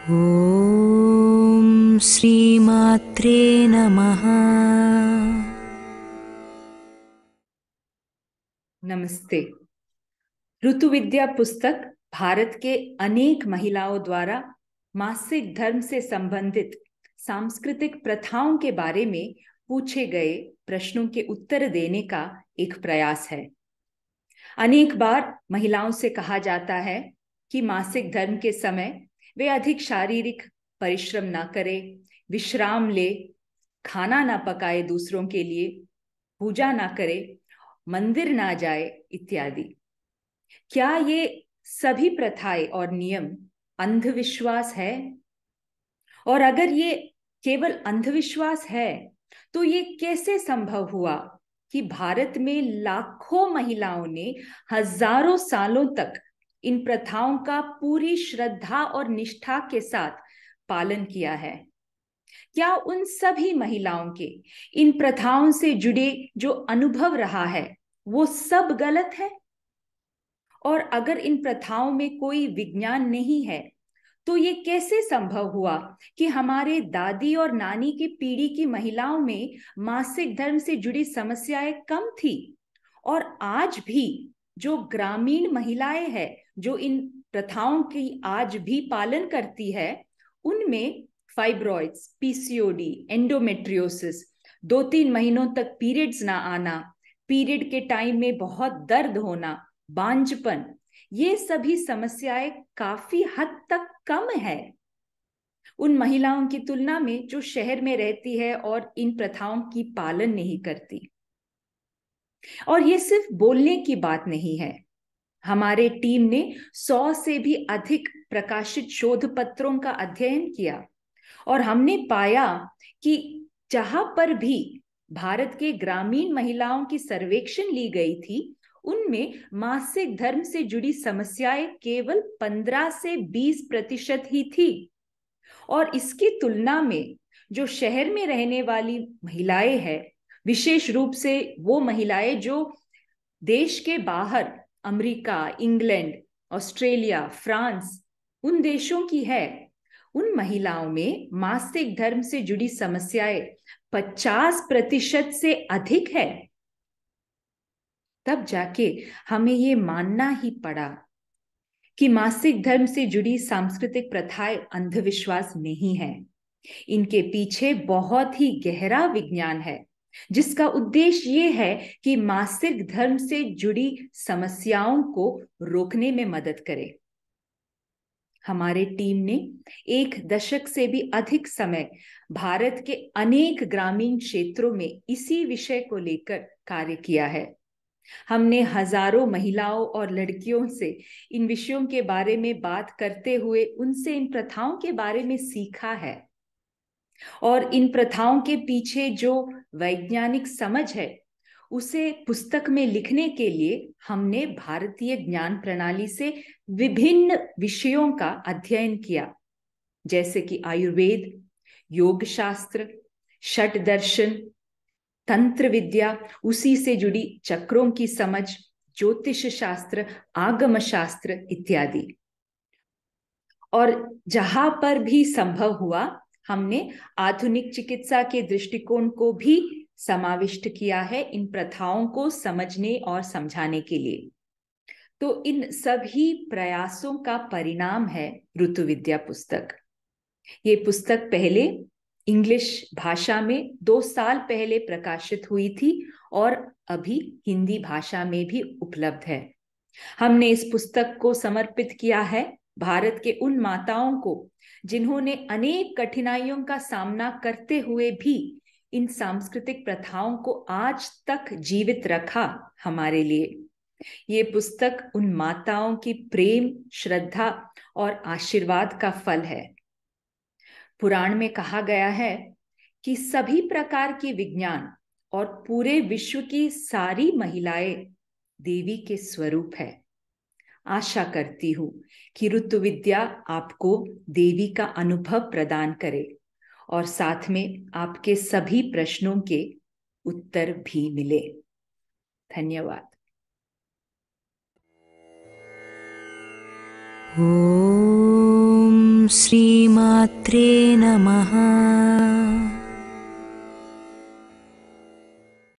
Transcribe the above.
ॐ श्रीमात्रे नमः। नमस्ते। ऋतुविद्या पुस्तक भारत के अनेक महिलाओं द्वारा मासिक धर्म से संबंधित सांस्कृतिक प्रथाओं के बारे में पूछे गए प्रश्नों के उत्तर देने का एक प्रयास है। अनेक बार महिलाओं से कहा जाता है कि मासिक धर्म के समय वे अधिक शारीरिक परिश्रम ना करें, विश्राम ले, खाना ना पकाए दूसरों के लिए, पूजा ना करे, मंदिर ना जाए इत्यादि। क्या ये सभी प्रथाएं और नियम अंधविश्वास है? और अगर ये केवल अंधविश्वास है तो ये कैसे संभव हुआ कि भारत में लाखों महिलाओं ने हजारों सालों तक इन प्रथाओं का पूरी श्रद्धा और निष्ठा के साथ पालन किया है? क्या उन सभी महिलाओं के इन प्रथाओं से जुड़े जो अनुभव रहा है वो सब गलत है? और अगर इन प्रथाओं में कोई विज्ञान नहीं है तो ये कैसे संभव हुआ कि हमारे दादी और नानी की पीढ़ी की महिलाओं में मासिक धर्म से जुड़ी समस्याएं कम थी, और आज भी जो ग्रामीण महिलाएं हैं जो इन प्रथाओं की आज भी पालन करती है, उनमें फाइब्रॉइड्स, पीसीओडी, एंडोमेट्रियोसिस, 2-3 महीनों तक पीरियड्स ना आना, पीरियड के टाइम में बहुत दर्द होना, बांझपन, ये सभी समस्याएं काफी हद तक कम है उन महिलाओं की तुलना में जो शहर में रहती है और इन प्रथाओं की पालन नहीं करती। और ये सिर्फ बोलने की बात नहीं है। हमारे टीम ने 100 से भी अधिक प्रकाशित शोध पत्रों का अध्ययन किया और हमने पाया कि जहां पर भी भारत के ग्रामीण महिलाओं की सर्वेक्षण ली गई थी, उनमें मासिक धर्म से जुड़ी समस्याएं केवल 15 से 20% ही थी। और इसकी तुलना में जो शहर में रहने वाली महिलाएं हैं, विशेष रूप से वो महिलाएं जो देश के बाहर अमेरिका, इंग्लैंड, ऑस्ट्रेलिया, फ्रांस, उन देशों की है, उन महिलाओं में मासिक धर्म से जुड़ी समस्याएं 50% से अधिक है। तब जाके हमें ये मानना ही पड़ा कि मासिक धर्म से जुड़ी सांस्कृतिक प्रथाएं अंधविश्वास नहीं है। इनके पीछे बहुत ही गहरा विज्ञान है जिसका उद्देश्य ये है कि मासिक धर्म से जुड़ी समस्याओं को रोकने में मदद करे। हमारे टीम ने 1 दशक से भी अधिक समय भारत के अनेक ग्रामीण क्षेत्रों में इसी विषय को लेकर कार्य किया है। हमने हजारों महिलाओं और लड़कियों से इन विषयों के बारे में बात करते हुए उनसे इन प्रथाओं के बारे में सीखा है, और इन प्रथाओं के पीछे जो वैज्ञानिक समझ है उसे पुस्तक में लिखने के लिए हमने भारतीय ज्ञान प्रणाली से विभिन्न विषयों का अध्ययन किया, जैसे कि आयुर्वेद, योग शास्त्र, षट दर्शन, तंत्र विद्या, उसी से जुड़ी चक्रों की समझ, ज्योतिष शास्त्र, आगम शास्त्र इत्यादि। और जहां पर भी संभव हुआ हमने आधुनिक चिकित्सा के दृष्टिकोण को भी समाविष्ट किया है इन प्रथाओं को समझने और समझाने के लिए। तो इन सभी प्रयासों का परिणाम है ऋतुविद्या पुस्तक। ये पुस्तक पहले इंग्लिश भाषा में 2 साल पहले प्रकाशित हुई थी और अभी हिंदी भाषा में भी उपलब्ध है। हमने इस पुस्तक को समर्पित किया है भारत के उन माताओं को जिन्होंने अनेक कठिनाइयों का सामना करते हुए भी इन सांस्कृतिक प्रथाओं को आज तक जीवित रखा हमारे लिए। ये पुस्तक उन माताओं की प्रेम, श्रद्धा और आशीर्वाद का फल है। पुराण में कहा गया है कि सभी प्रकार के विज्ञान और पूरे विश्व की सारी महिलाएं देवी के स्वरूप है। आशा करती हूं कि ऋतुविद्या आपको देवी का अनुभव प्रदान करे और साथ में आपके सभी प्रश्नों के उत्तर भी मिले। धन्यवाद। ॐ श्रीमात्रे नमः।